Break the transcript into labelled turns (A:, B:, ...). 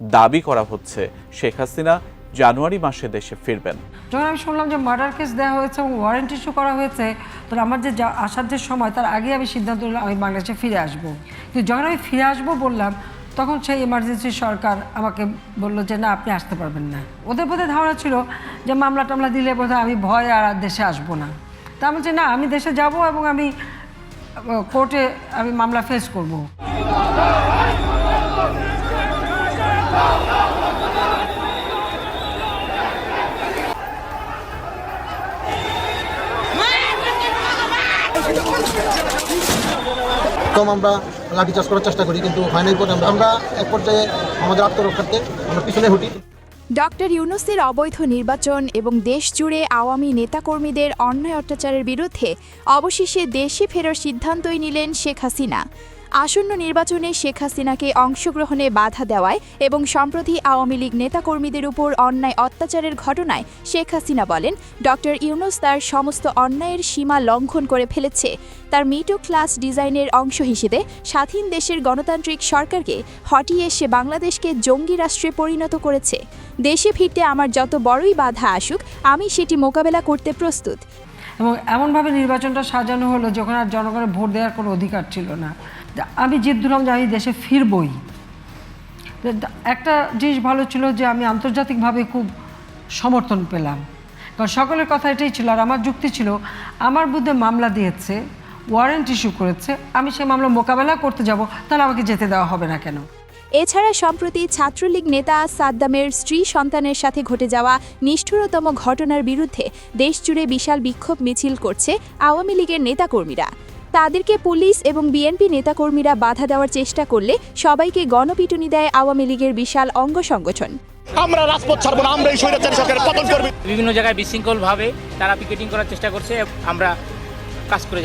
A: দাবি করা হচ্ছে শেখ হাসিনা জানুয়ারি মাসে দেশে ফিরবেন।
B: যখন আমি শুনলাম যে মার্ডার কেস দেওয়া হয়েছে এবং ওয়ারেন্ট ইস্যু করা হয়েছে, তো আমার যে আসার যে সময় তার আগে আমি সিদ্ধান্ত নিলাম আমি বাংলাদেশে ফিরে আসব। কিন্তু যখন আমি ফিরে আসবো বললাম, তখন সেই এমার্জেন্সি সরকার আমাকে বললো যে না, আপনি আসতে পারবেন না। ওদের বোধহয় ধারণা ছিল যে মামলা টামলা দিলে বোধহয় আমি ভয় আর দেশে আসবো না। তা আমি বলছি না, আমি দেশে যাব এবং আমি কোর্টে আমি মামলা ফেস করব।
C: কম আমরা লাঠিচার্জ করার চেষ্টা করি, কিন্তু হয় নাই। পরে আমরা এক পর্যায়ে আমাদের আত্মরক্ষার্থে আমরা পিছনে হটি।
D: ডক্টর ইউনূসের অবৈধ নির্বাচন এবং দেশজুড়ে আওয়ামী নেতাকর্মীদের অন্যায় অত্যাচারের বিরুদ্ধে অবশেষে দেশে ফেরার সিদ্ধান্তই নিলেন শেখ হাসিনা। আসন্ন নির্বাচনে শেখ হাসিনাকে অংশগ্রহণে বাধা দেওয়ায় এবং সম্প্রতি আওয়ামী লীগ নেতাকর্মীদের উপর অন্যায় অত্যাচারের ঘটনায় শেখ হাসিনা বলেন, ডক্টর ইউনূস তার সমস্ত অন্যায়ের সীমা লঙ্ঘন করে ফেলেছে। তার মিডল ক্লাস ডিজাইনের অংশ হিসেবে স্বাধীন দেশের গণতান্ত্রিক সরকারকে হটিয়ে সে বাংলাদেশকে জঙ্গি রাষ্ট্রে পরিণত করেছে। দেশে ফিরতে আমার যত বড়ই বাধা আসুক, আমি সেটি মোকাবেলা করতে প্রস্তুত।
B: এবং এমনভাবে নির্বাচনটা সাজানো হলো যখন আর জনগণের ভোট দেওয়ার কোনো অধিকার ছিল না। আমি জিদ ধরলাম যে আমি দেশে ফিরবই। একটা জিনিস ভালো ছিল যে আমি আন্তর্জাতিকভাবে খুব সমর্থন পেলাম, কারণ সকলের কথা এটাই ছিল। আর আমার যুক্তি ছিল, আমার বিরুদ্ধে মামলা দিয়েছে, ওয়ারেন্ট ইস্যু করেছে, আমি সেই মামলা মোকাবেলা করতে যাব, তাহলে আমাকে যেতে দেওয়া হবে না কেন?
D: এছাড়া সম্প্রতি ছাত্রলীগ নেতা সাদ্দামের স্ত্রী সন্তানের সাথে ঘটে যাওয়া নিষ্ঠুরতম ঘটনার বিরুদ্ধে দেশজুড়ে বিশাল বিক্ষোভ মিছিল করছে আওয়ামী লীগের নেতাকর্মীরা। তাদেরকে পুলিশ এবং বিএনপি নেতাকর্মীরা বাধা দেওয়ার চেষ্টা করলে সবাইকে গণপিটুনি দেয় আওয়ামী লীগের বিশাল অঙ্গ সংগঠন।
E: আমরা রাজপথ ছাড়বো না, আমরা এই স্বৈরাচারী সরকারের পতন করব।
F: বিভিন্ন জায়গায় বিশৃঙ্খলভাবে তারা পিকেটিং করার চেষ্টা করছে, আমরা কাজ করে